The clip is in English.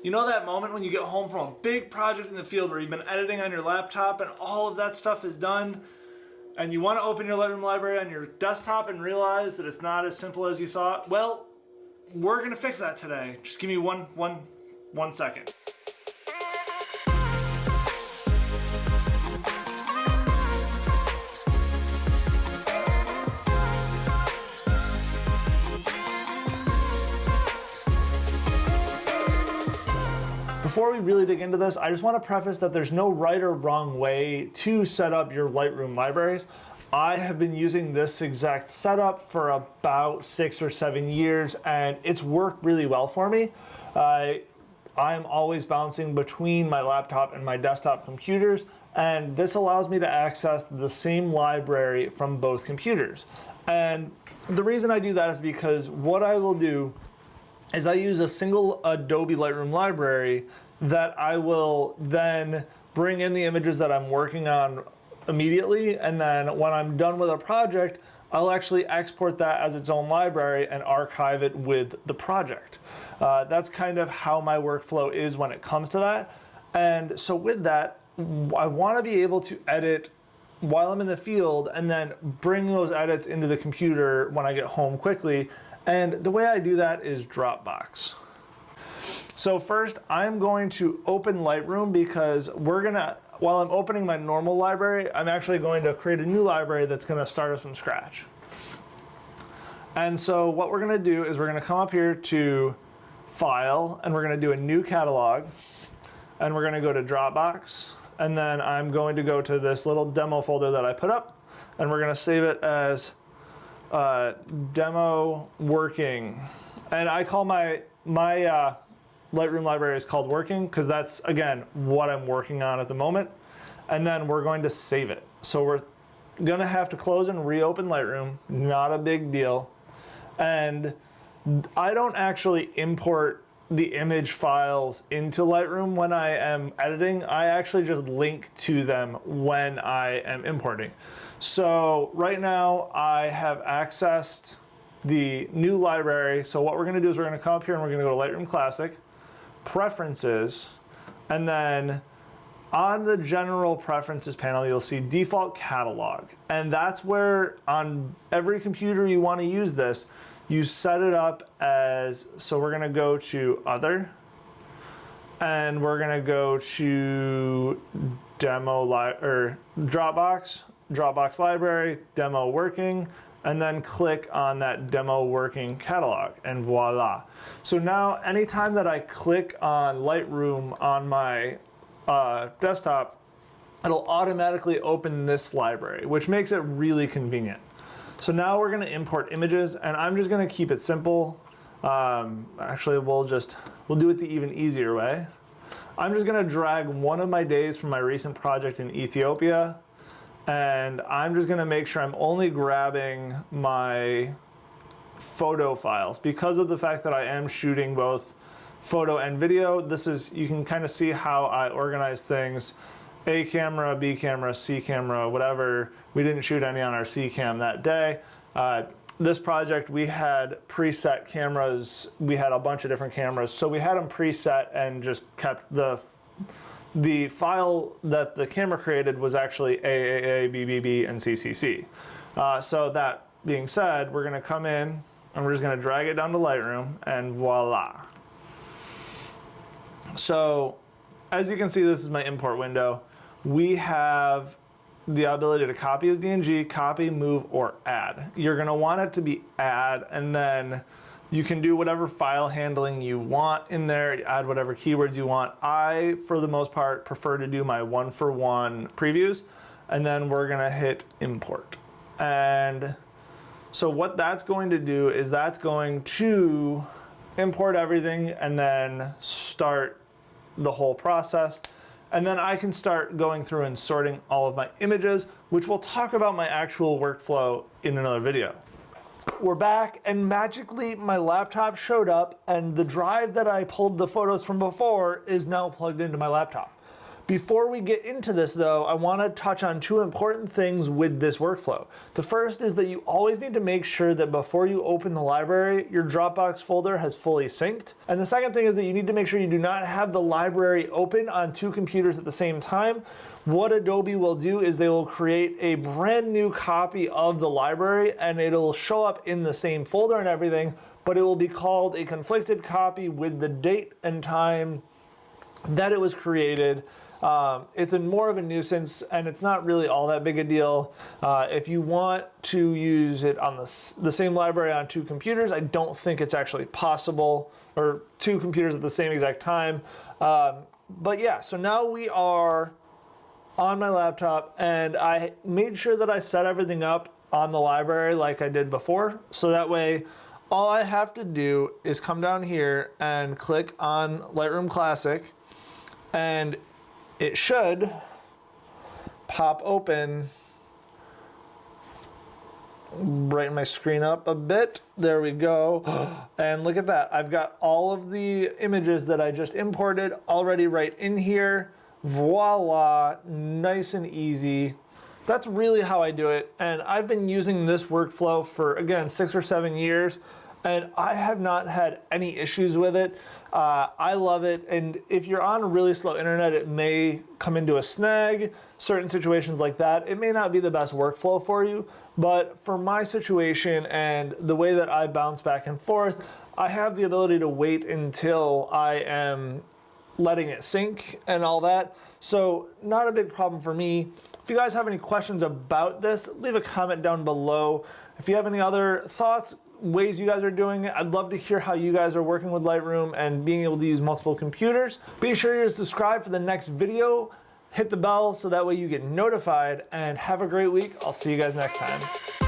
You know that moment when you get home from a big project in the field where you've been editing on your laptop and all of that stuff is done, and you want to open your Lightroom library on your desktop and realize that it's not as simple as you thought? Well, we're going to fix that today. Just give me one second. Before we really dig into this, I just want to preface that there's no right or wrong way to set up your Lightroom libraries. I have been using this exact setup for about 6 or 7 years, and it's worked really well for me. I'm always bouncing between my laptop and my desktop computers, and this allows me to access the same library from both computers. And the reason I do that is because what I will do is I use a single Adobe Lightroom library that I will then bring in the images that I'm working on immediately, and then when I'm done with a project, I'll actually export that as its own library and archive it with the project. That's kind of how my workflow is when it comes to that. And so with that, I want to be able to edit while I'm in the field and then bring those edits into the computer when I get home quickly. And the way I do that is Dropbox. So first, I'm going to open Lightroom because while I'm opening my normal library, I'm actually going to create a new library that's going to start us from scratch. And so what we're going to do is we're going to come up here to File, and we're going to do a new catalog, and we're going to go to Dropbox, and then I'm going to go to this little demo folder that I put up, and we're going to save it as demo working. And I call my Lightroom library is called working because that's, again, what I'm working on at the moment. And then we're going to save it. So we're gonna have to close and reopen Lightroom, not a big deal. And I don't actually import the image files into Lightroom when I am editing. I actually just link to them when I am importing. So right now I have accessed the new library. So what we're gonna do is we're gonna come up here and we're gonna go to Lightroom Classic, Preferences, and then on the General Preferences panel, you'll see Default Catalog. And that's where on every computer you wanna use this, you set it up as, so we're gonna go to Other, and we're gonna go to Dropbox Library, Demo Working, and then click on that Demo Working catalog, and voila. So now anytime that I click on Lightroom on my desktop, it'll automatically open this library, which makes it really convenient. So now we're gonna import images, and I'm just gonna keep it simple. Actually, we'll do it the even easier way. I'm just gonna drag one of my days from my recent project in Ethiopia, and I'm just gonna make sure I'm only grabbing my photo files. Because of the fact that I am shooting both photo and video, you can kind of see how I organize things. A camera, B camera, C camera, whatever. We didn't shoot any on our C cam that day. This project, we had preset cameras. We had a bunch of different cameras. So we had them preset and just kept the file that the camera created was actually AAA, BBB, and CCC. So that being said, we're gonna come in and we're just gonna drag it down to Lightroom, and voila. So as you can see, this is my import window. We have the ability to copy as DNG, copy, move, or add. You're gonna want it to be add, and then you can do whatever file handling you want in there, add whatever keywords you want. I, for the most part, prefer to do my one-for-one previews, and then we're gonna hit import. And so what that's going to do is that's going to import everything and then start the whole process. And then I can start going through and sorting all of my images, which we'll talk about my actual workflow in another video. We're back, and magically my laptop showed up, and the drive that I pulled the photos from before is now plugged into my laptop. Before we get into this though, I want to touch on two important things with this workflow. The first is that you always need to make sure that before you open the library, your Dropbox folder has fully synced. And the second thing is that you need to make sure you do not have the library open on two computers at the same time. What Adobe will do is they will create a brand new copy of the library and it'll show up in the same folder and everything, but it will be called a conflicted copy with the date and time that it was created. It's more of a nuisance and it's not really all that big a deal. If you want to use it on the same library on two computers, I don't think it's actually possible, or two computers at the same exact time. But yeah, so now we are on my laptop and I made sure that I set everything up on the library like I did before. So that way, all I have to do is come down here and click on Lightroom Classic, and it should pop open. Brighten my screen up a bit. There we go. And look at that. I've got all of the images that I just imported already right in here. Voila, nice and easy. That's really how I do it. And I've been using this workflow for, again, 6 or 7 years, and I have not had any issues with it. I love it, and if you're on a really slow internet, it may come into a snag, certain situations like that. It may not be the best workflow for you, but for my situation and the way that I bounce back and forth, I have the ability to wait until I am letting it sync and all that. So not a big problem for me. If you guys have any questions about this, leave a comment down below. If you have any other thoughts, ways you guys are doing it, I'd love to hear how you guys are working with Lightroom and being able to use multiple computers. Be sure to subscribe for the next video. Hit the bell so that way you get notified, and have a great week. I'll see you guys next time.